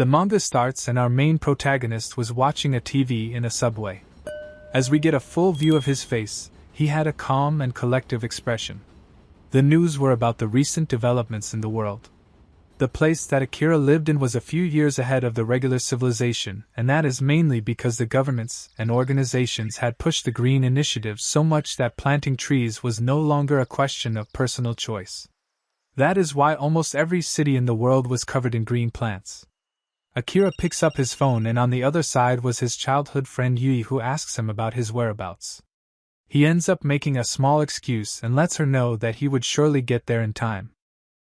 The manga starts and our main protagonist was watching a TV in a subway. As we get a full view of his face, he had a calm and collective expression. The news were about the recent developments in the world. The place that Akira lived in was a few years ahead of the regular civilization, and that is mainly because the governments and organizations had pushed the green initiative so much that planting trees was no longer a question of personal choice. That is why almost every city in the world was covered in green plants. Akira picks up his phone and on the other side was his childhood friend Yui, who asks him about his whereabouts. He ends up making a small excuse and lets her know that he would surely get there in time.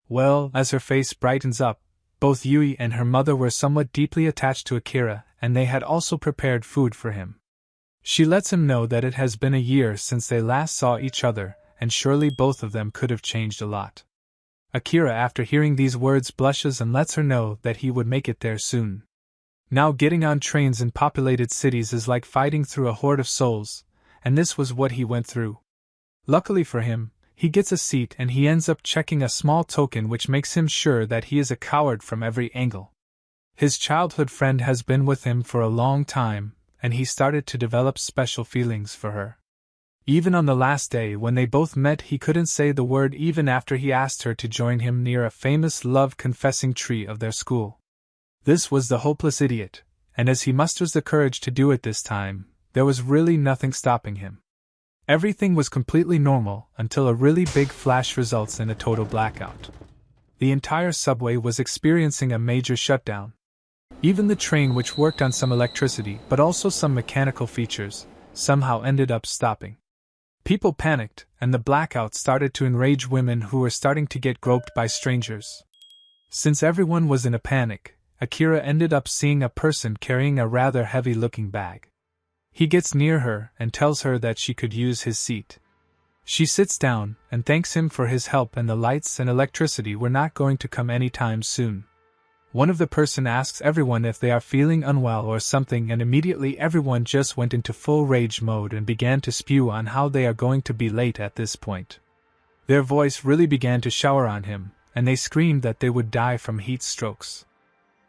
Well, as her face brightens up, both Yui and her mother were somewhat deeply attached to Akira, and they had also prepared food for him. She lets him know that it has been a year since they last saw each other, and surely both of them could have changed a lot. Akira, after hearing these words, blushes and lets her know that he would make it there soon. Now getting on trains in populated cities is like fighting through a horde of souls, and this was what he went through. Luckily for him, he gets a seat and he ends up checking a small token which makes him sure that he is a coward from every angle. His childhood friend has been with him for a long time, and he started to develop special feelings for her. Even on the last day when they both met, he couldn't say the word even after he asked her to join him near a famous love-confessing tree of their school. This was the hopeless idiot, and as he musters the courage to do it this time, there was really nothing stopping him. Everything was completely normal until a really big flash results in a total blackout. The entire subway was experiencing a major shutdown. Even the train, which worked on some electricity but also some mechanical features, somehow ended up stopping. People panicked, and the blackout started to enrage women who were starting to get groped by strangers. Since everyone was in a panic, Akira ended up seeing a person carrying a rather heavy-looking bag. He gets near her and tells her that she could use his seat. She sits down and thanks him for his help, and the lights and electricity were not going to come anytime soon. One of the person asks everyone if they are feeling unwell or something, and immediately everyone just went into full rage mode and began to spew on how they are going to be late at this point. Their voice really began to shower on him, and they screamed that they would die from heat strokes.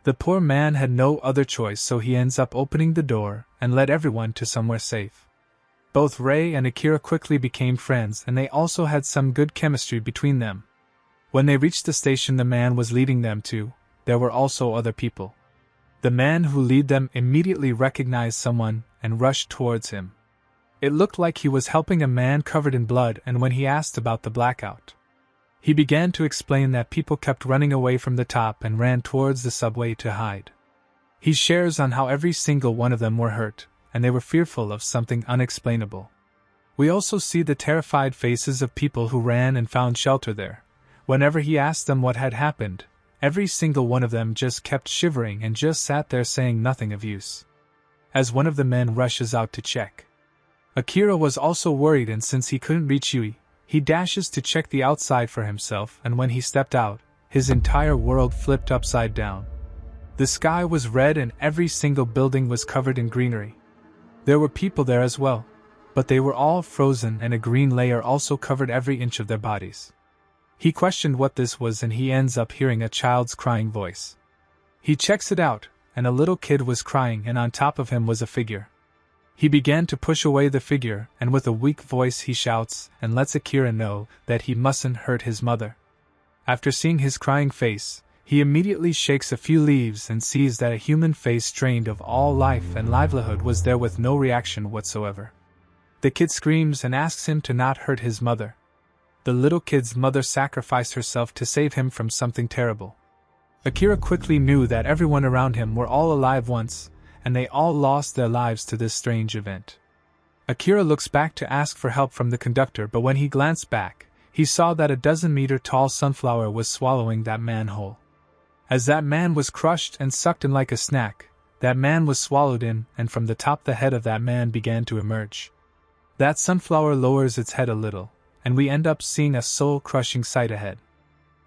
The poor man had no other choice, so he ends up opening the door and led everyone to somewhere safe. Both Rei and Akira quickly became friends, and they also had some good chemistry between them. When they reached the station the man was leading them to, there were also other people. The man who led them immediately recognized someone and rushed towards him. It looked like he was helping a man covered in blood, and when he asked about the blackout, he began to explain that people kept running away from the top and ran towards the subway to hide. He shares on how every single one of them were hurt, and they were fearful of something unexplainable. We also see the terrified faces of people who ran and found shelter there. Whenever he asked them what had happened, every single one of them just kept shivering and just sat there saying nothing of use. As one of the men rushes out to check, Akira was also worried, and since he couldn't reach Yui, he dashes to check the outside for himself, and when he stepped out, his entire world flipped upside down. The sky was red and every single building was covered in greenery. There were people there as well, but they were all frozen, and a green layer also covered every inch of their bodies. He questioned what this was, and he ends up hearing a child's crying voice. He checks it out, and a little kid was crying, and on top of him was a figure. He began to push away the figure, and with a weak voice he shouts and lets Akira know that he mustn't hurt his mother. After seeing his crying face, he immediately shakes a few leaves and sees that a human face drained of all life and livelihood was there with no reaction whatsoever. The kid screams and asks him to not hurt his mother. The little kid's mother sacrificed herself to save him from something terrible. Akira quickly knew that everyone around him were all alive once, and they all lost their lives to this strange event. Akira looks back to ask for help from the conductor, but when he glanced back, he saw that a 12-meter-tall sunflower was swallowing that man whole. As that man was crushed and sucked in like a snack, that man was swallowed in, and from the top the head of that man began to emerge. That sunflower lowers its head a little, and we end up seeing a soul-crushing sight ahead.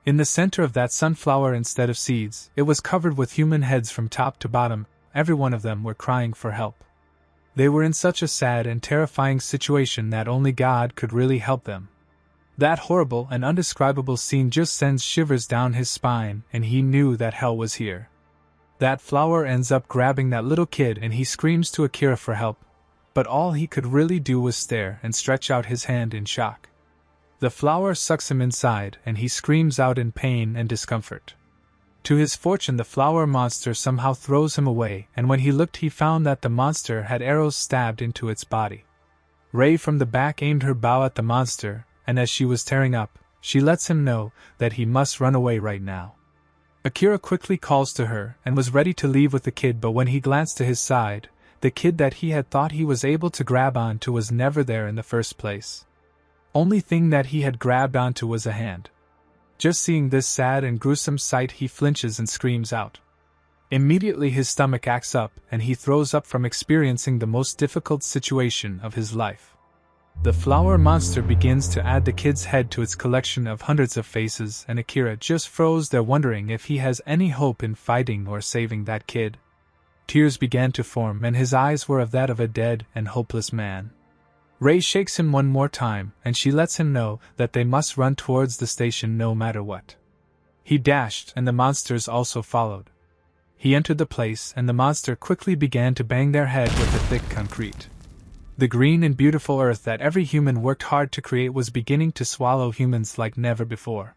In the center of that sunflower, instead of seeds, it was covered with human heads from top to bottom. Every one of them were crying for help. They were in such a sad and terrifying situation that only God could really help them. That horrible and undescribable scene just sends shivers down his spine, and he knew that hell was here. That flower ends up grabbing that little kid and he screams to Akira for help, but all he could really do was stare and stretch out his hand in shock. The flower sucks him inside and he screams out in pain and discomfort. To his fortune, the flower monster somehow throws him away, and when he looked he found that the monster had arrows stabbed into its body. Rei from the back aimed her bow at the monster, and as she was tearing up, she lets him know that he must run away right now. Akira quickly calls to her and was ready to leave with the kid, but when he glanced to his side, the kid that he had thought he was able to grab onto was never there in the first place. Only thing that he had grabbed onto was a hand. Just seeing this sad and gruesome sight, he flinches and screams out. Immediately his stomach acts up and he throws up from experiencing the most difficult situation of his life. The flower monster begins to add the kid's head to its collection of hundreds of faces, and Akira just froze there, wondering if he has any hope in fighting or saving that kid. Tears began to form and his eyes were of that of a dead and hopeless man. Rei shakes him one more time and she lets him know that they must run towards the station no matter what. He dashed and the monsters also followed. He entered the place and the monster quickly began to bang their head with the thick concrete. The green and beautiful earth that every human worked hard to create was beginning to swallow humans like never before.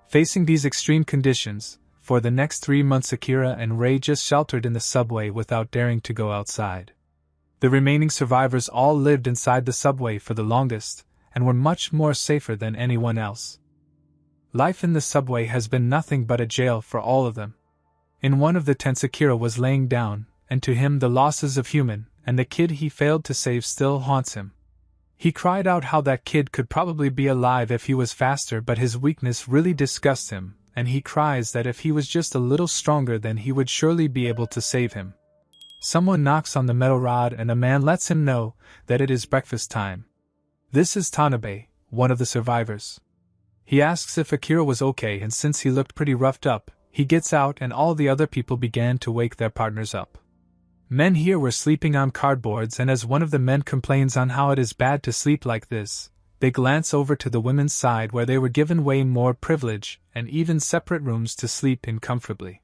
Facing these extreme conditions, for the next 3 months Akira and Rei just sheltered in the subway without daring to go outside. The remaining survivors all lived inside the subway for the longest, and were much more safer than anyone else. Life in the subway has been nothing but a jail for all of them. In one of the tents Akira was laying down, and to him the losses of human, and the kid he failed to save still haunts him. He cried out how that kid could probably be alive if he was faster, but his weakness really disgusts him, and he cries that if he was just a little stronger then he would surely be able to save him. Someone knocks on the metal rod and a man lets him know that it is breakfast time. This is Tanabe, one of the survivors. He asks if Akira was okay, and since he looked pretty roughed up, he gets out and all the other people began to wake their partners up. Men here were sleeping on cardboards, and as one of the men complains on how it is bad to sleep like this, they glance over to the women's side where they were given way more privilege and even separate rooms to sleep in comfortably.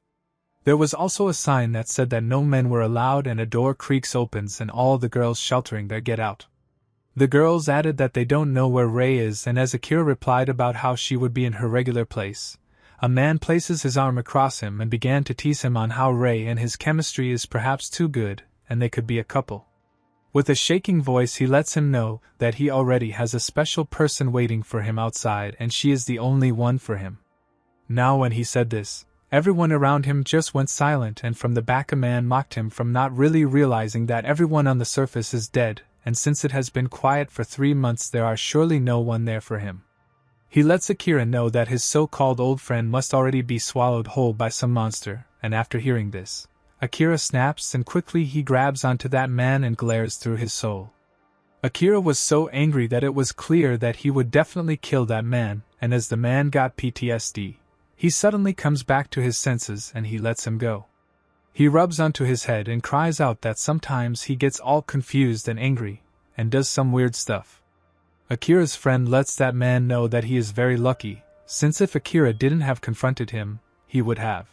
There was also a sign that said that no men were allowed, and a door creaks opens and all the girls sheltering there get out. The girls added that they don't know where Rei is, and as Akira replied about how she would be in her regular place, a man places his arm across him and began to tease him on how Rei and his chemistry is perhaps too good, and they could be a couple. With a shaking voice he lets him know that he already has a special person waiting for him outside and she is the only one for him. Now when he said this, everyone around him just went silent, and from the back a man mocked him from not really realizing that everyone on the surface is dead, and since it has been quiet for 3 months there are surely no one there for him. He lets Akira know that his so-called old friend must already be swallowed whole by some monster, and after hearing this, Akira snaps and quickly he grabs onto that man and glares through his soul. Akira was so angry that it was clear that he would definitely kill that man, and as the man got PTSD, he suddenly comes back to his senses and he lets him go. He rubs onto his head and cries out that sometimes he gets all confused and angry, and does some weird stuff. Akira's friend lets that man know that he is very lucky, since if Akira didn't have confronted him, he would have.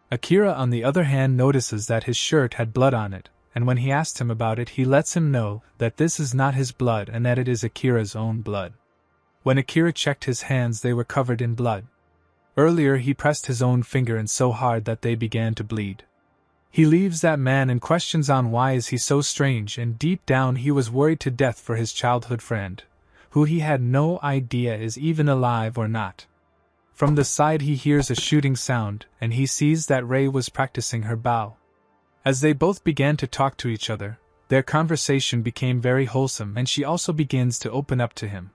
Akira on the other hand notices that his shirt had blood on it, and when he asked him about it he lets him know that this is not his blood and that it is Akira's own blood. When Akira checked his hands they were covered in blood. Earlier he pressed his own finger in so hard that they began to bleed. He leaves that man and questions on why is he so strange, and deep down he was worried to death for his childhood friend, who he had no idea is even alive or not. From the side he hears a shooting sound and he sees that Rei was practicing her bow. As they both began to talk to each other, their conversation became very wholesome and she also begins to open up to him.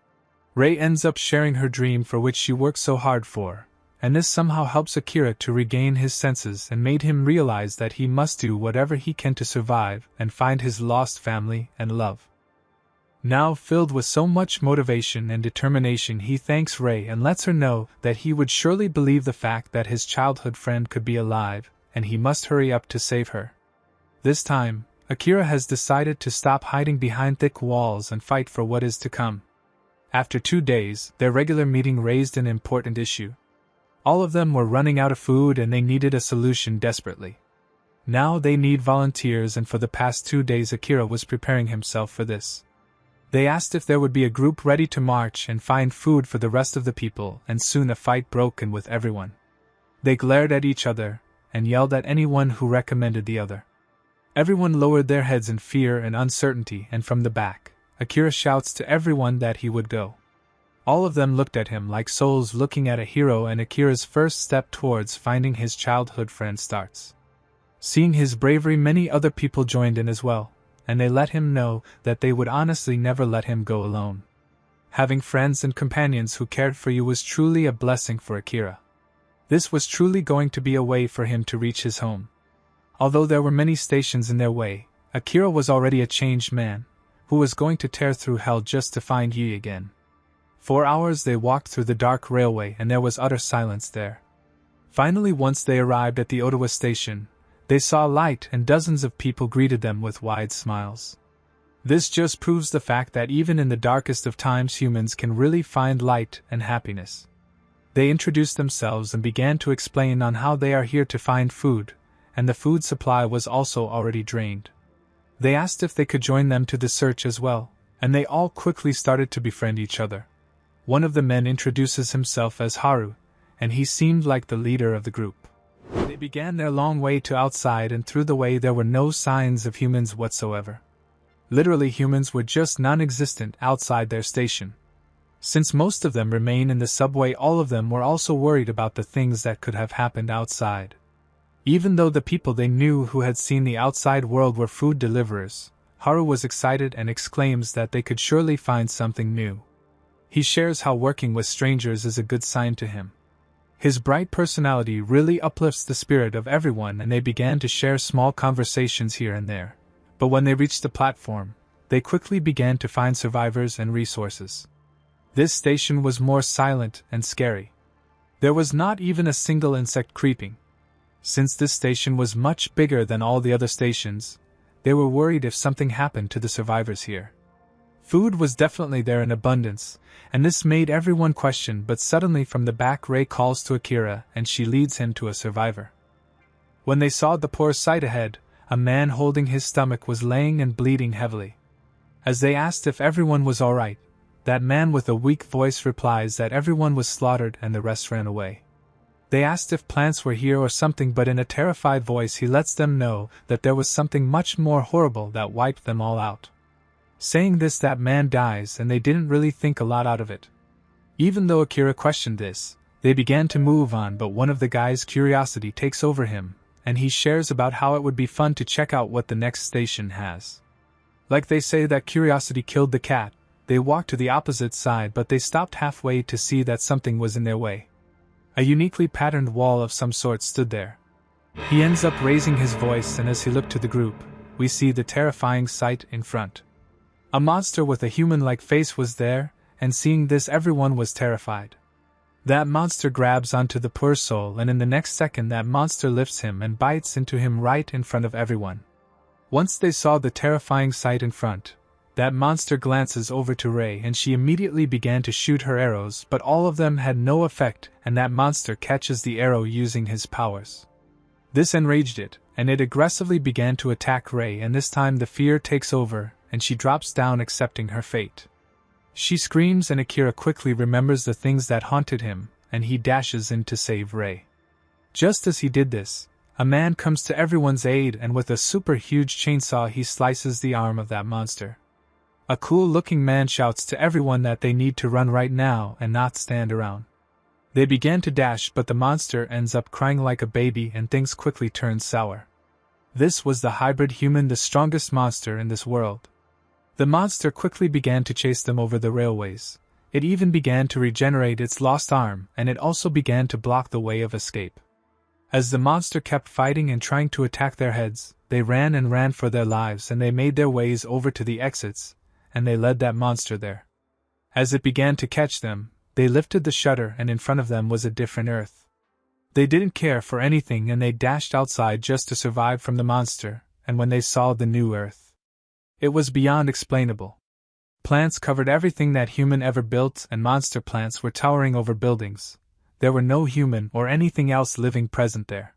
Rei ends up sharing her dream for which she worked so hard for, and this somehow helps Akira to regain his senses and made him realize that he must do whatever he can to survive and find his lost family and love. Now filled with so much motivation and determination he thanks Rei and lets her know that he would surely believe the fact that his childhood friend could be alive, and he must hurry up to save her. This time, Akira has decided to stop hiding behind thick walls and fight for what is to come. After 2 days, their regular meeting raised an important issue. All of them were running out of food and they needed a solution desperately. Now they need volunteers, and for the past 2 days Akira was preparing himself for this. They asked if there would be a group ready to march and find food for the rest of the people, and soon a fight broke in with everyone. They glared at each other and yelled at anyone who recommended the other. Everyone lowered their heads in fear and uncertainty, and from the back, Akira shouts to everyone that he would go. All of them looked at him like souls looking at a hero, and Akira's first step towards finding his childhood friend starts. Seeing his bravery, many other people joined in as well, and they let him know that they would honestly never let him go alone. Having friends and companions who cared for you was truly a blessing for Akira. This was truly going to be a way for him to reach his home. Although there were many stations in their way, Akira was already a changed man, who was going to tear through hell just to find Yi again. 4 hours they walked through the dark railway, and there was utter silence there. Finally, once they arrived at the Ottawa station, they saw light, and dozens of people greeted them with wide smiles. This just proves the fact that even in the darkest of times humans can really find light and happiness. They introduced themselves and began to explain on how they are here to find food, and the food supply was also already drained. They asked if they could join them to the search as well, and they all quickly started to befriend each other. One of the men introduces himself as Haru, and he seemed like the leader of the group. They began their long way to outside, and through the way there were no signs of humans whatsoever. Literally, humans were just non-existent outside their station. Since most of them remain in the subway, all of them were also worried about the things that could have happened outside. Even though the people they knew who had seen the outside world were food deliverers, Haru was excited and exclaims that they could surely find something new. He shares how working with strangers is a good sign to him. His bright personality really uplifts the spirit of everyone, and they began to share small conversations here and there. But when they reached the platform, they quickly began to find survivors and resources. This station was more silent and scary. There was not even a single insect creeping. Since this station was much bigger than all the other stations, they were worried if something happened to the survivors here. Food was definitely there in abundance, and this made everyone question, but suddenly from the back Rei calls to Akira and she leads him to a survivor. When they saw the poor sight ahead, a man holding his stomach was laying and bleeding heavily. As they asked if everyone was alright, that man with a weak voice replies that everyone was slaughtered and the rest ran away. They asked if plants were here or something, but in a terrified voice he lets them know that there was something much more horrible that wiped them all out. Saying this, that man dies, and they didn't really think a lot out of it. Even though Akira questioned this, they began to move on, but one of the guys' curiosity takes over him, and he shares about how it would be fun to check out what the next station has. Like they say that curiosity killed the cat, they walked to the opposite side, but they stopped halfway to see that something was in their way. A uniquely patterned wall of some sort stood there. He ends up raising his voice, and as he looked to the group, we see the terrifying sight in front. A monster with a human-like face was there, and seeing this everyone was terrified. That monster grabs onto the poor soul, and in the next second that monster lifts him and bites into him right in front of everyone. Once they saw the terrifying sight in front, that monster glances over to Rei and she immediately began to shoot her arrows, but all of them had no effect, and that monster catches the arrow using his powers. This enraged it, and it aggressively began to attack Rei, and this time the fear takes over, and she drops down accepting her fate. She screams, and Akira quickly remembers the things that haunted him, and he dashes in to save Rei. Just as he did this, a man comes to everyone's aid, and with a super huge chainsaw he slices the arm of that monster. A cool-looking man shouts to everyone that they need to run right now and not stand around. They began to dash, but the monster ends up crying like a baby and things quickly turn sour. This was the hybrid human, the strongest monster in this world. The monster quickly began to chase them over the railways. It even began to regenerate its lost arm, and it also began to block the way of escape. As the monster kept fighting and trying to attack their heads, they ran and ran for their lives, and they made their ways over to the exits, and they led that monster there. As it began to catch them, they lifted the shutter, and in front of them was a different earth. They didn't care for anything, and they dashed outside just to survive from the monster, and when they saw the new earth, it was beyond explainable. Plants covered everything that human ever built, and monster plants were towering over buildings. There were no human or anything else living present there.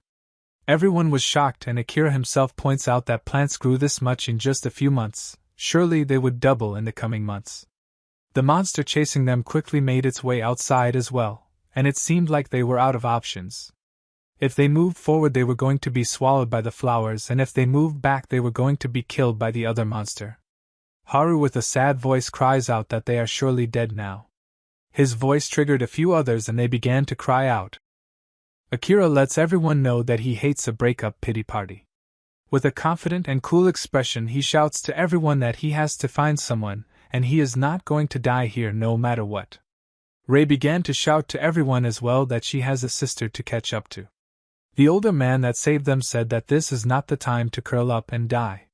Everyone was shocked, and Akira himself points out that plants grew this much in just a few months. Surely they would double in the coming months. The monster chasing them quickly made its way outside as well, and it seemed like they were out of options. If they moved forward, they were going to be swallowed by the flowers, and if they moved back, they were going to be killed by the other monster. Haru with a sad voice cries out that they are surely dead now. His voice triggered a few others and they began to cry out. Akira lets everyone know that he hates a breakup pity party. With a confident and cool expression, he shouts to everyone that he has to find someone, and he is not going to die here no matter what. Rei began to shout to everyone as well that she has a sister to catch up to. The older man that saved them said that this is not the time to curl up and die.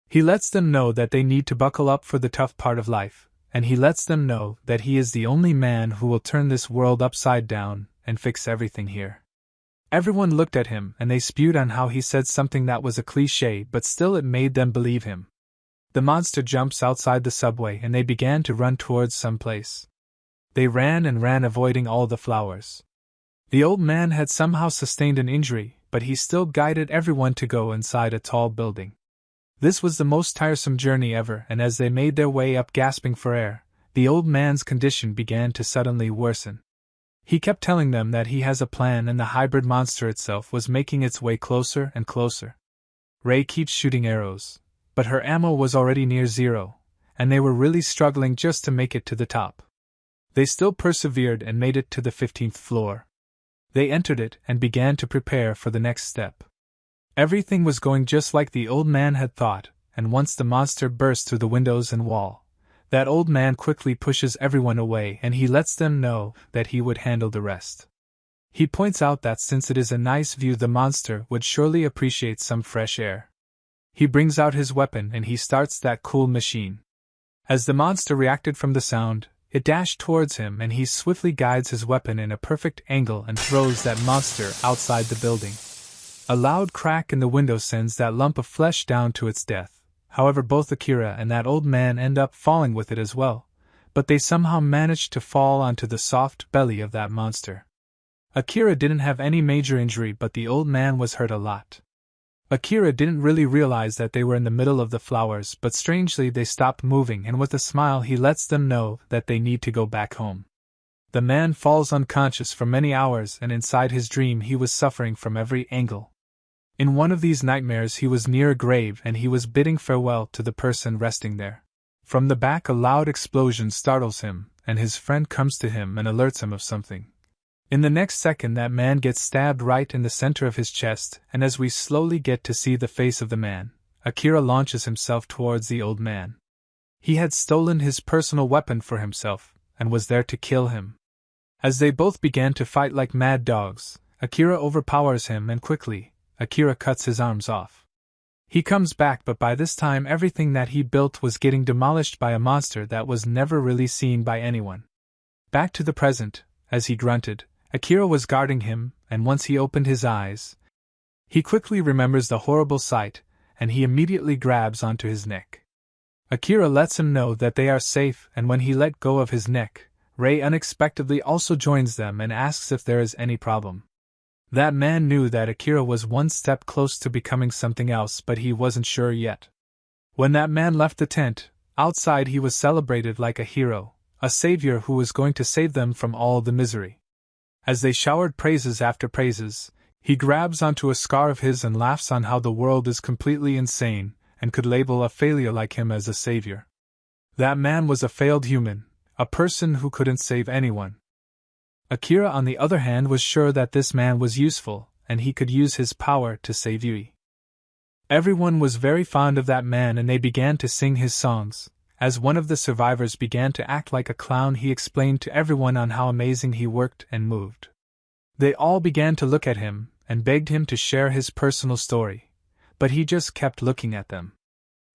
He lets them know that they need to buckle up for the tough part of life, and he lets them know that he is the only man who will turn this world upside down and fix everything here. Everyone looked at him and they spewed on how he said something that was a cliché, but still it made them believe him. The monster jumps outside the subway and they began to run towards some place. They ran and ran, avoiding all the flowers. The old man had somehow sustained an injury, but he still guided everyone to go inside a tall building. This was the most tiresome journey ever, and as they made their way up gasping for air, the old man's condition began to suddenly worsen. He kept telling them that he has a plan, and the hybrid monster itself was making its way closer and closer. Rei keeps shooting arrows, but her ammo was already near zero, and they were really struggling just to make it to the top. They still persevered and made it to the 15th floor. They entered it and began to prepare for the next step. Everything was going just like the old man had thought, and once the monster burst through the windows and wall, that old man quickly pushes everyone away and he lets them know that he would handle the rest. He points out that since it is a nice view, the monster would surely appreciate some fresh air. He brings out his weapon and he starts that cool machine. As the monster reacted from the sound, it dashed towards him and he swiftly guides his weapon in a perfect angle and throws that monster outside the building. A loud crack in the window sends that lump of flesh down to its death. However, both Akira and that old man end up falling with it as well, but they somehow managed to fall onto the soft belly of that monster. Akira didn't have any major injury, but the old man was hurt a lot. Akira didn't really realize that they were in the middle of the flowers, but strangely they stopped moving, and with a smile he lets them know that they need to go back home. The man falls unconscious for many hours, and inside his dream he was suffering from every angle. In one of these nightmares he was near a grave and he was bidding farewell to the person resting there. From the back a loud explosion startles him, and his friend comes to him and alerts him of something. In the next second that man gets stabbed right in the center of his chest, and as we slowly get to see the face of the man, Akira launches himself towards the old man. He had stolen his personal weapon for himself, and was there to kill him. As they both began to fight like mad dogs, Akira overpowers him and quickly, Akira cuts his arms off. He comes back, but by this time everything that he built was getting demolished by a monster that was never really seen by anyone. Back to the present, as he grunted, Akira was guarding him, and once he opened his eyes, he quickly remembers the horrible sight, and he immediately grabs onto his neck. Akira lets him know that they are safe, and when he let go of his neck, Rei unexpectedly also joins them and asks if there is any problem. That man knew that Akira was one step close to becoming something else, but he wasn't sure yet. When that man left the tent, outside he was celebrated like a hero, a savior who was going to save them from all the misery. As they showered praises after praises, he grabs onto a scar of his and laughs on how the world is completely insane, and could label a failure like him as a savior. That man was a failed human, a person who couldn't save anyone. Akira, on the other hand, was sure that this man was useful, and he could use his power to save Yui. Everyone was very fond of that man and they began to sing his songs. As one of the survivors began to act like a clown, he explained to everyone on how amazing he worked and moved. They all began to look at him, and begged him to share his personal story, but he just kept looking at them.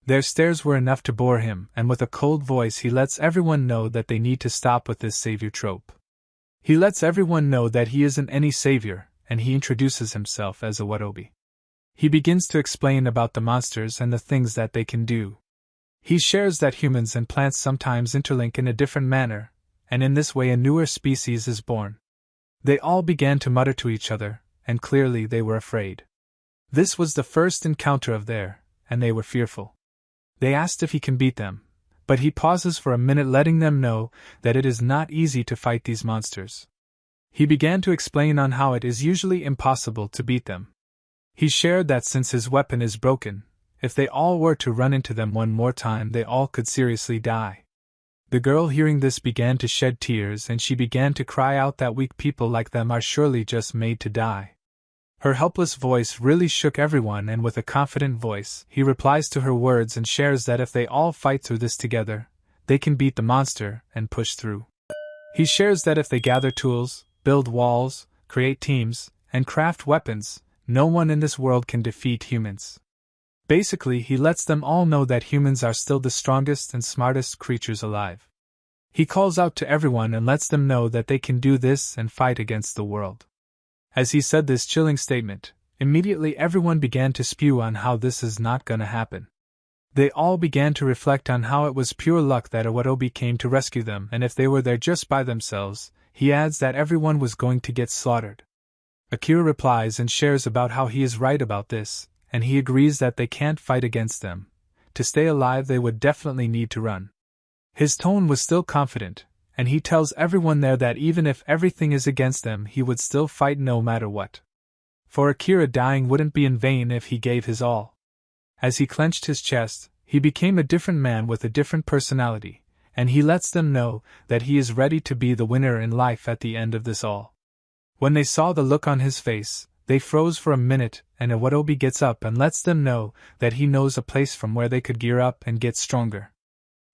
Their stares were enough to bore him, and with a cold voice he lets everyone know that they need to stop with this savior trope. He lets everyone know that he isn't any savior, and he introduces himself as a warobi. He begins to explain about the monsters and the things that they can do. He shares that humans and plants sometimes interlink in a different manner, and in this way a newer species is born. They all began to mutter to each other, and clearly they were afraid. This was the first encounter of theirs, and they were fearful. They asked if he can beat them, but he pauses for a minute, letting them know that it is not easy to fight these monsters. He began to explain on how it is usually impossible to beat them. He shared that since his weapon is broken, if they all were to run into them one more time, they all could seriously die. The girl, hearing this, began to shed tears, and she began to cry out that weak people like them are surely just made to die. Her helpless voice really shook everyone, and with a confident voice, he replies to her words and shares that if they all fight through this together, they can beat the monster and push through. He shares that if they gather tools, build walls, create teams, and craft weapons, no one in this world can defeat humans. Basically, he lets them all know that humans are still the strongest and smartest creatures alive. He calls out to everyone and lets them know that they can do this and fight against the world. As he said this chilling statement, immediately everyone began to spew on how this is not gonna happen. They all began to reflect on how it was pure luck that Awadobi came to rescue them, and if they were there just by themselves, he adds that everyone was going to get slaughtered. Akira replies and shares about how he is right about this, and he agrees that they can't fight against them. To stay alive, they would definitely need to run. His tone was still confident, and he tells everyone there that even if everything is against them, he would still fight no matter what. For Akira, dying wouldn't be in vain if he gave his all. As he clenched his chest, he became a different man with a different personality, and he lets them know that he is ready to be the winner in life at the end of this all. When they saw the look on his face, they froze for a minute, and Awadobi gets up and lets them know that he knows a place from where they could gear up and get stronger.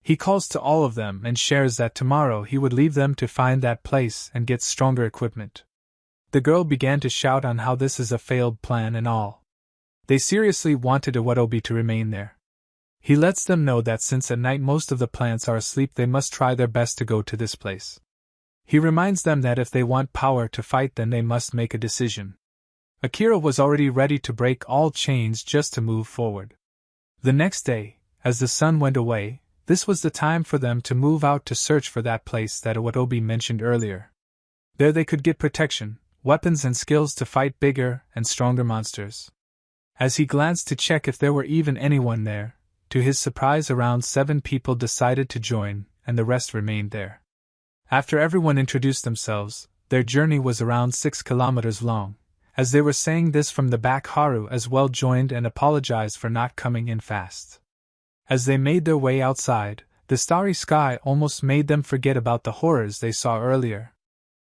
He calls to all of them and shares that tomorrow he would leave them to find that place and get stronger equipment. The girl began to shout on how this is a failed plan and all. They seriously wanted Awadobi to remain there. He lets them know that since at night most of the plants are asleep, they must try their best to go to this place. He reminds them that if they want power to fight, then they must make a decision. Akira was already ready to break all chains just to move forward. The next day, as the sun went away, this was the time for them to move out to search for that place that Awadobi mentioned earlier. There they could get protection, weapons and skills to fight bigger and stronger monsters. As he glanced to check if there were even anyone there, to his surprise around 7 people decided to join, and the rest remained there. After everyone introduced themselves, their journey was around 6 kilometers long. As they were saying this from the back, Haru as well joined and apologized for not coming in fast. As they made their way outside, the starry sky almost made them forget about the horrors they saw earlier.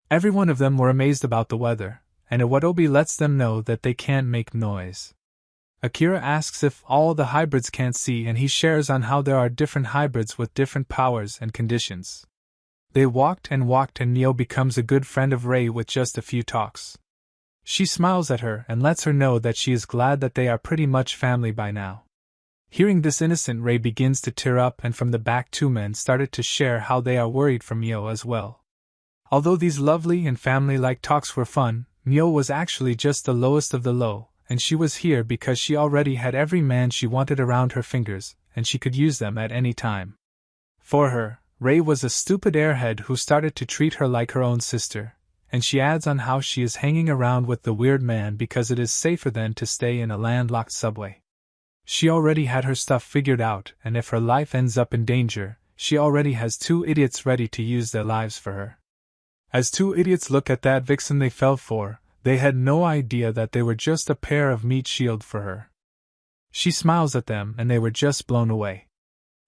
Every one of them were amazed about the weather, and Awadobi lets them know that they can't make noise. Akira asks if all the hybrids can't see, and he shares on how there are different hybrids with different powers and conditions. They walked, and Neo becomes a good friend of Rei with just a few talks. She smiles at her and lets her know that she is glad that they are pretty much family by now. Hearing this, innocent Rei begins to tear up, and from the back 2 men started to share how they are worried for Mio as well. Although these lovely and family-like talks were fun, Mio was actually just the lowest of the low, and she was here because she already had every man she wanted around her fingers, and she could use them at any time. For her, Rei was a stupid airhead who started to treat her like her own sister, and she adds on how she is hanging around with the weird man because it is safer than to stay in a landlocked subway. She already had her stuff figured out, and if her life ends up in danger, she already has 2 idiots ready to use their lives for her. As 2 idiots look at that vixen they fell for, they had no idea that they were just a pair of meat shield for her. She smiles at them, and they were just blown away.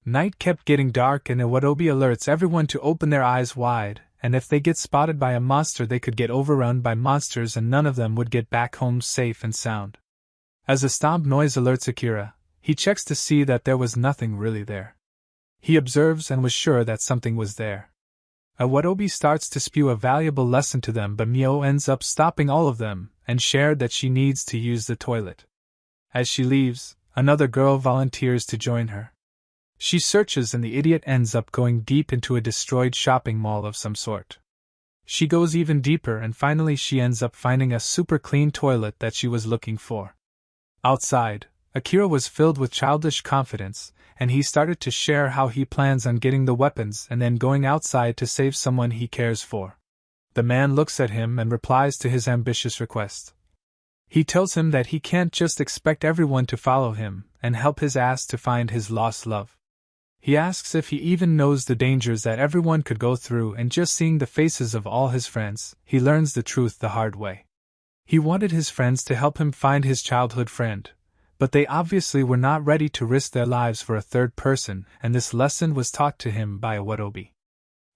Night kept getting dark, and Awadobi alerts everyone to open their eyes wide, and if they get spotted by a monster, they could get overrun by monsters and none of them would get back home safe and sound. As a stomp noise alerts Akira, he checks to see that there was nothing really there. He observes and was sure that something was there. Awadobi starts to spew a valuable lesson to them, but Mio ends up stopping all of them and shared that she needs to use the toilet. As she leaves, another girl volunteers to join her. She searches, and the idiot ends up going deep into a destroyed shopping mall of some sort. She goes even deeper, and finally she ends up finding a super clean toilet that she was looking for. Outside, Akira was filled with childish confidence, and he started to share how he plans on getting the weapons and then going outside to save someone he cares for. The man looks at him and replies to his ambitious request. He tells him that he can't just expect everyone to follow him and help his ass to find his lost love. He asks if he even knows the dangers that everyone could go through, and just seeing the faces of all his friends, he learns the truth the hard way. He wanted his friends to help him find his childhood friend, but they obviously were not ready to risk their lives for a third person, and this lesson was taught to him by a Wadobi.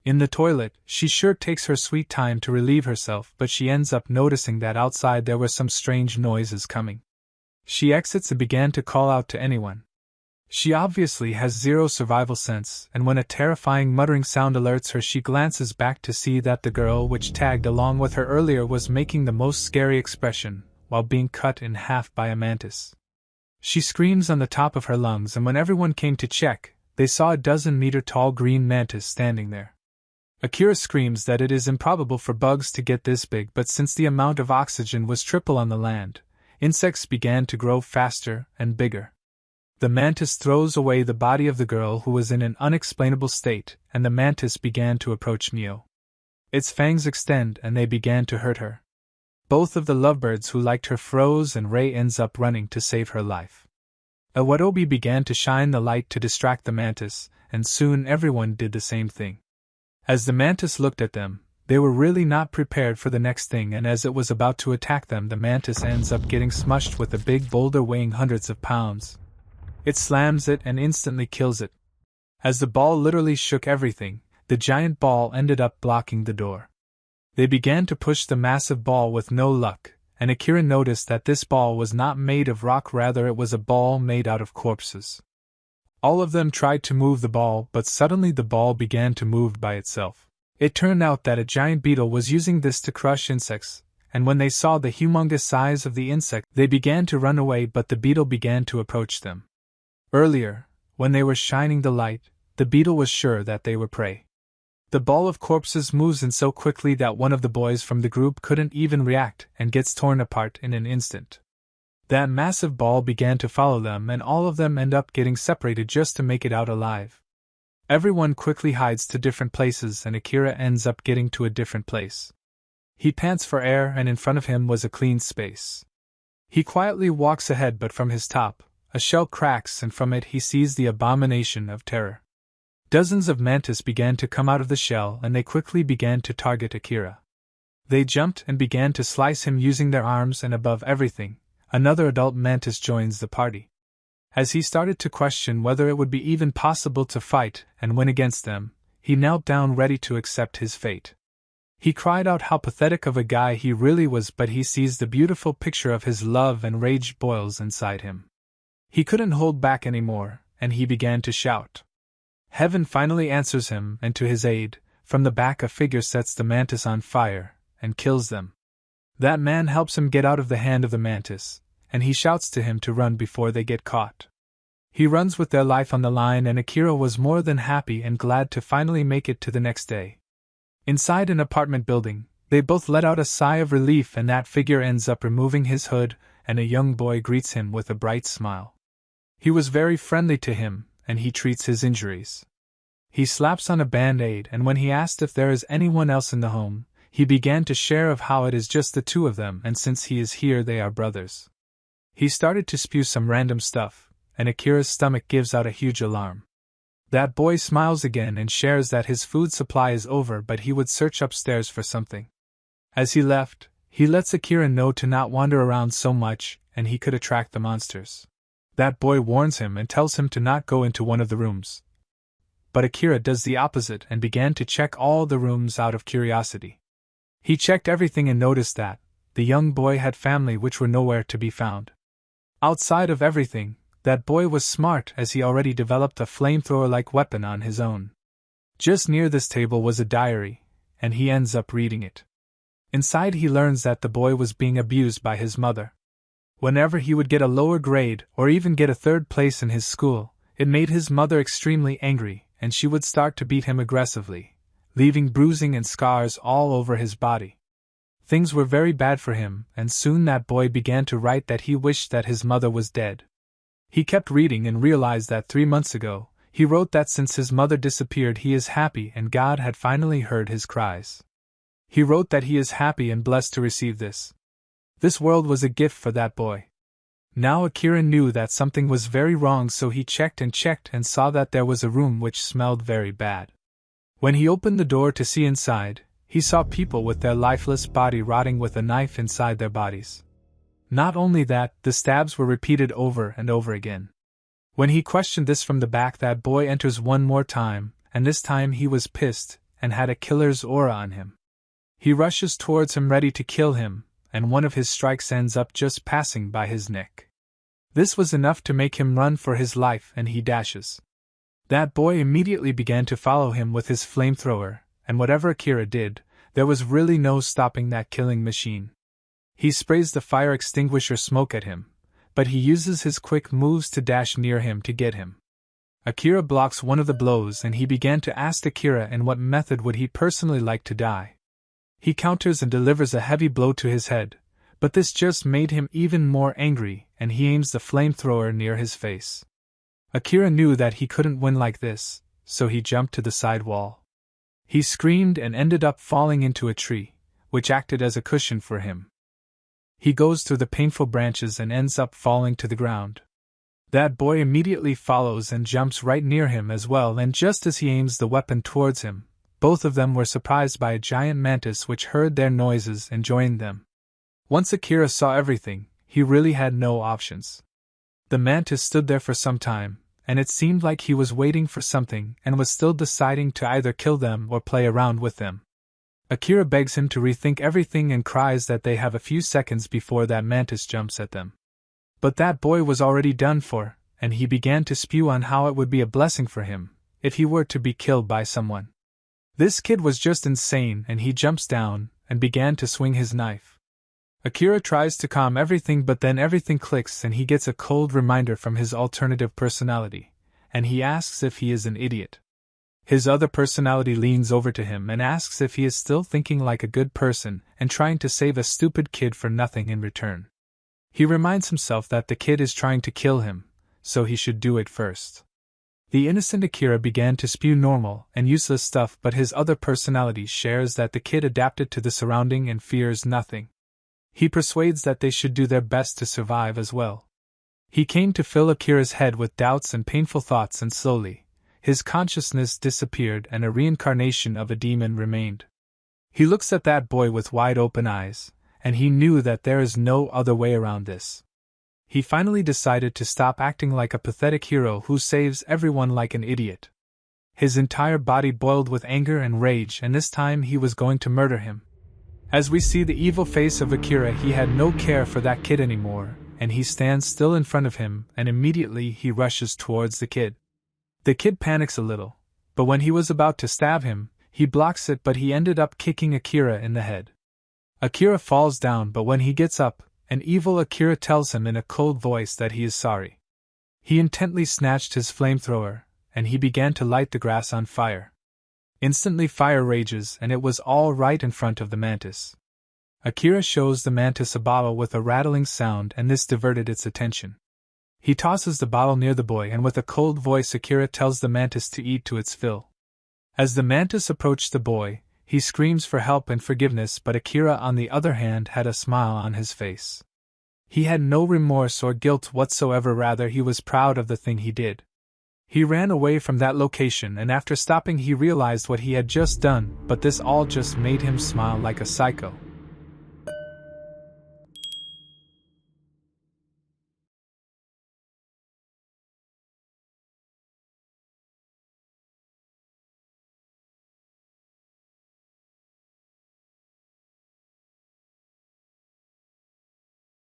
In the toilet, she sure takes her sweet time to relieve herself, but she ends up noticing that outside there were some strange noises coming. She exits and began to call out to anyone. She obviously has zero survival sense, and when a terrifying muttering sound alerts her, she glances back to see that the girl which tagged along with her earlier was making the most scary expression, while being cut in half by a mantis. She screams on the top of her lungs, and when everyone came to check, they saw a 12-meter-tall green mantis standing there. Akira screams that it is improbable for bugs to get this big, but since the amount of oxygen was triple on the land, insects began to grow faster and bigger. The mantis throws away the body of the girl who was in an unexplainable state, and the mantis began to approach Mio. Its fangs extend and they began to hurt her. Both of the lovebirds who liked her froze, and Rei ends up running to save her life. A Wadobi began to shine the light to distract the mantis, and soon everyone did the same thing. As the mantis looked at them, they were really not prepared for the next thing, and as it was about to attack them, the mantis ends up getting smushed with a big boulder weighing hundreds of pounds. It slams it and instantly kills it. As the ball literally shook everything, the giant ball ended up blocking the door. They began to push the massive ball with no luck, and Akira noticed that this ball was not made of rock, rather it was a ball made out of corpses. All of them tried to move the ball, but suddenly the ball began to move by itself. It turned out that a giant beetle was using this to crush insects, and when they saw the humongous size of the insect, they began to run away, but the beetle began to approach them. Earlier, when they were shining the light, the beetle was sure that they were prey. The ball of corpses moves in so quickly that one of the boys from the group couldn't even react and gets torn apart in an instant. That massive ball began to follow them, and all of them end up getting separated just to make it out alive. Everyone quickly hides to different places, and Akira ends up getting to a different place. He pants for air, and in front of him was a clean space. He quietly walks ahead, but from his top, a shell cracks, and from it he sees the abomination of terror. Dozens of mantis began to come out of the shell, and they quickly began to target Akira. They jumped and began to slice him using their arms, and above everything, another adult mantis joins the party. As he started to question whether it would be even possible to fight and win against them, he knelt down ready to accept his fate. He cried out how pathetic of a guy he really was, but he sees the beautiful picture of his love and rage boils inside him. He couldn't hold back anymore, and he began to shout. Heaven finally answers him, and to his aid, from the back a figure sets the mantis on fire, and kills them. That man helps him get out of the hand of the mantis, and he shouts to him to run before they get caught. He runs with their life on the line, and Akira was more than happy and glad to finally make it to the next day. Inside an apartment building, they both let out a sigh of relief, and that figure ends up removing his hood, and a young boy greets him with a bright smile. He was very friendly to him, and he treats his injuries. He slaps on a band-aid, and when he asked if there is anyone else in the home, he began to share of how it is just the two of them, and since he is here they are brothers. He started to spew some random stuff, and Akira's stomach gives out a huge alarm. That boy smiles again and shares that his food supply is over, but he would search upstairs for something. As he left, he lets Akira know to not wander around so much, and he could attract the monsters. That boy warns him and tells him to not go into one of the rooms. But Akira does the opposite and began to check all the rooms out of curiosity. He checked everything and noticed that the young boy had family which were nowhere to be found. Outside of everything, that boy was smart, as he already developed a flamethrower-like weapon on his own. Just near this table was a diary, and he ends up reading it. Inside he learns that the boy was being abused by his mother. Whenever he would get a lower grade or even get a third place in his school, it made his mother extremely angry, and she would start to beat him aggressively, leaving bruising and scars all over his body. Things were very bad for him, and soon that boy began to write that he wished that his mother was dead. He kept reading and realized that 3 months ago, he wrote that since his mother disappeared he is happy and God had finally heard his cries. He wrote that he is happy and blessed to receive this. This world was a gift for that boy. Now Akira knew that something was very wrong, so he checked and saw that there was a room which smelled very bad. When he opened the door to see inside, he saw people with their lifeless body rotting with a knife inside their bodies. Not only that, the stabs were repeated over and over again. When he questioned this from the back, that boy enters one more time, and this time he was pissed and had a killer's aura on him. He rushes towards him ready to kill him, and one of his strikes ends up just passing by his neck. This was enough to make him run for his life, and he dashes. That boy immediately began to follow him with his flamethrower, and whatever Akira did, there was really no stopping that killing machine. He sprays the fire extinguisher smoke at him, but he uses his quick moves to dash near him to get him. Akira blocks one of the blows, and he began to ask Akira in what method would he personally like to die. He counters and delivers a heavy blow to his head, but this just made him even more angry, and he aims the flamethrower near his face. Akira knew that he couldn't win like this, so he jumped to the side wall. He screamed and ended up falling into a tree, which acted as a cushion for him. He goes through the painful branches and ends up falling to the ground. That boy immediately follows and jumps right near him as well, and just as he aims the weapon towards him, both of them were surprised by a giant mantis which heard their noises and joined them. Once Akira saw everything, he really had no options. The mantis stood there for some time, and it seemed like he was waiting for something and was still deciding to either kill them or play around with them. Akira begs him to rethink everything and cries that they have a few seconds before that mantis jumps at them. But that boy was already done for, and he began to spew on how it would be a blessing for him if he were to be killed by someone. This kid was just insane, and he jumps down and began to swing his knife. Akira tries to calm everything, but then everything clicks and he gets a cold reminder from his alternative personality, and he asks if he is an idiot. His other personality leans over to him and asks if he is still thinking like a good person and trying to save a stupid kid for nothing in return. He reminds himself that the kid is trying to kill him, so he should do it first. The innocent Akira began to spew normal and useless stuff, but his other personality shares that the kid adapted to the surrounding and fears nothing. He persuades that they should do their best to survive as well. He came to fill Akira's head with doubts and painful thoughts, and slowly, his consciousness disappeared and a reincarnation of a demon remained. He looks at that boy with wide open eyes, and he knew that there is no other way around this. He finally decided to stop acting like a pathetic hero who saves everyone like an idiot. His entire body boiled with anger and rage, and this time he was going to murder him. As we see the evil face of Akira, he had no care for that kid anymore, and he stands still in front of him, and immediately he rushes towards the kid. The kid panics a little, but when he was about to stab him, he blocks it, but he ended up kicking Akira in the head. Akira falls down, but when he gets up, an evil Akira tells him in a cold voice that he is sorry. He intently snatched his flamethrower, and he began to light the grass on fire. Instantly fire rages, and it was all right in front of the mantis. Akira shows the mantis a bottle with a rattling sound, and this diverted its attention. He tosses the bottle near the boy, and with a cold voice Akira tells the mantis to eat to its fill. As the mantis approached the boy, he screams for help and forgiveness, but Akira on the other hand had a smile on his face. He had no remorse or guilt whatsoever, rather he was proud of the thing he did. He ran away from that location, and after stopping he realized what he had just done, but this all just made him smile like a psycho.